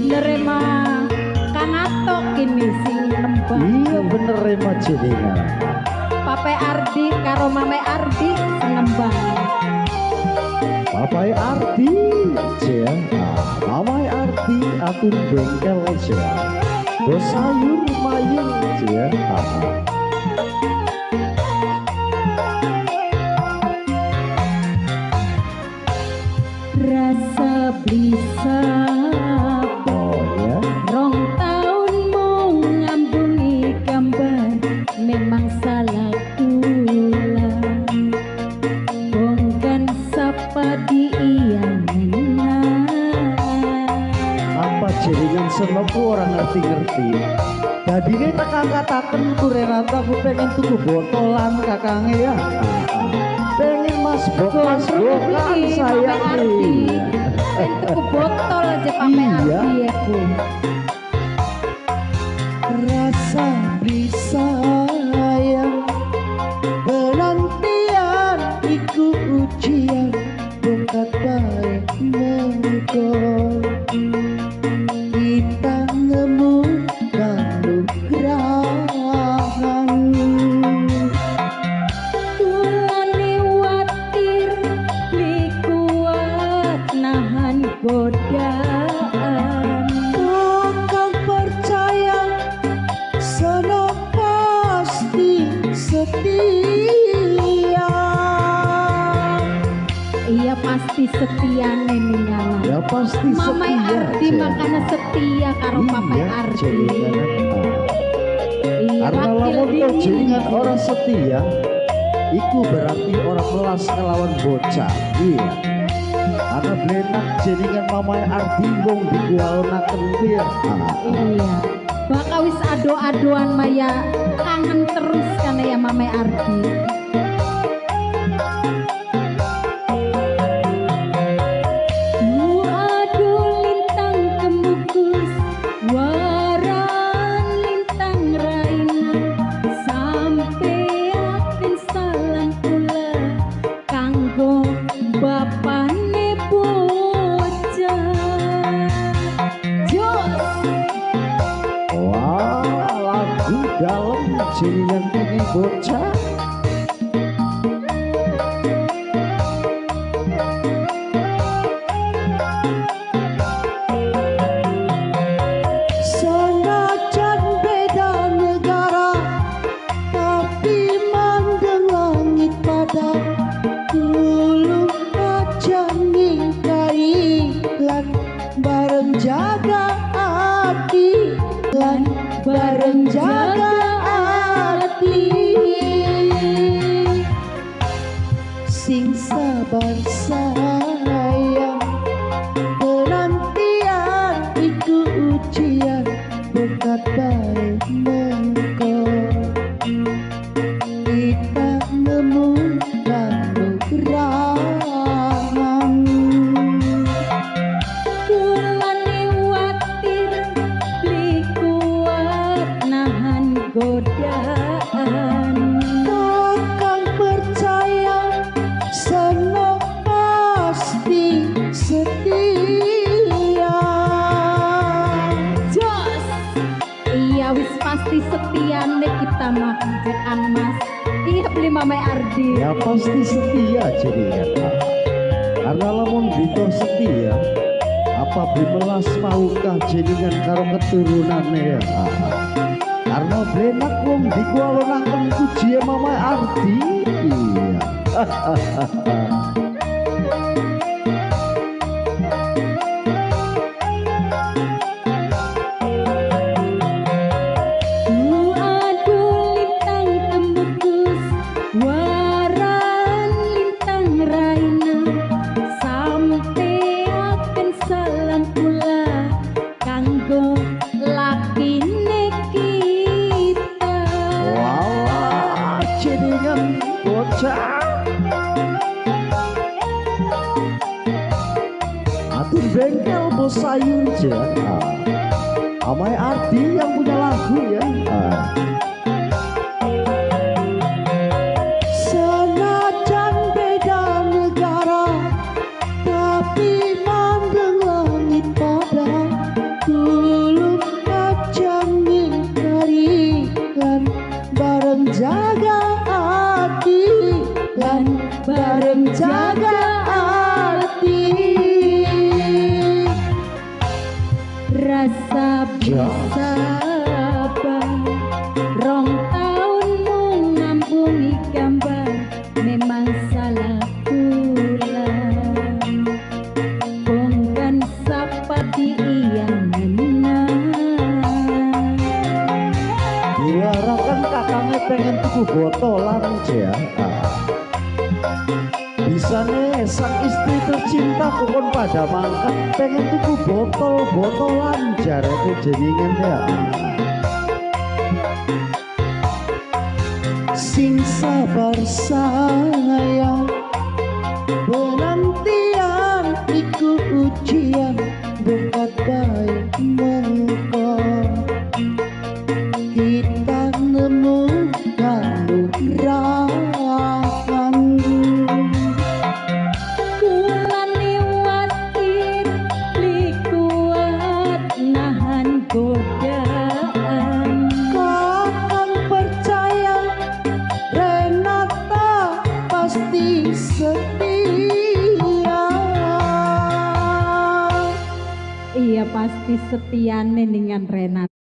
bener emang Kang Atok ini sing nembang. Iya bener emang jenengan. Papai Ardi karo Mame Ardi sing nembang. Papai Ardi ya, Mamai Ardi atur bengkel ya, bos sayur mayung ya. Rasa bisa Oh ya, rong taun mau ngambungi gambar memang salah kula bongkan sapa di iyana apa jaringan senopo orang ngerti-ngerti. Jadi ini tak katakan ku Renata, aku pengen tuku botolan kakangnya ya. Pengen mas bokan sayang nih. tuku botol aja Papai Iya. Ardi ya Bu. Rasa bisa yang penantian iku ujian bongkat baik mengko kita nemu kanugrahan Tulane watir li kuat nahan godaan Kau percaya sono pasti setia. iya pasti setia neningala Ya pasti Mamai setia. Ardi Jen. makanya setia karo Papai Iya, Ardi. jaringan. Iya, Karena wakil lamun kau dingin. jaringan orang setia, iku berarti orang melas kelawan bocah. Iya. Karena belenak jaringan Mamai Ardi wong dikualonaken kuwi ya. Iya. Bakal wis ado-adoan Maya kangen terus kan ya Mamai Ardi. Adu lintang kemukus waran lintang raina sampai akan salam kula kanggo bapane bocah jos Wah, lagu dalam jaringan tinggi bocah. Senajan beda negara, tapi mandang langit pada dulu aja ningkai lan bareng jaga hati lan bareng jaga hati sing sabar sayang penantian itu ujian berkat baik mengko kita nemu kanugrahan Kulane watir li kuat nahan godaan Kakang percaya semua pasti setia. jos iya wis pasti setia nek kita mah jekan mas iya beli Mamai Ardi Ya pasti setia jadinya. Karena lamun dito setia, apa bimelas maukah jadikan karo keturunannya ya. Karena benak wong dikualonaken puji Mamai Ardi. Iya. Adu lintang kemukus waran lintang raina sampai akan salam pula kanggo lakine kita Walah, jadikan bocah. Atur bengkel bos sayur aja. Mamai Ardi yang punya lagu ya. Senajan beda negara, tapi mandang langit pada ya. sabar rong taunmu ngampungi gambar memang salah kula bongkan sapa di iyang menang Diwarahkan kakangnya pengen tuku botolan ya. Bisa nih sang istri tercinta pun pada mangkat pengen tuku botolan jarak kejeningan ya. Sing sabar sayang penantian iku ujian berkat baik mengko kita nemu kanugrahan kula liwatin likuat nahan godaan kakang percaya Renata pasti setia. iya pasti setia dengan Renata.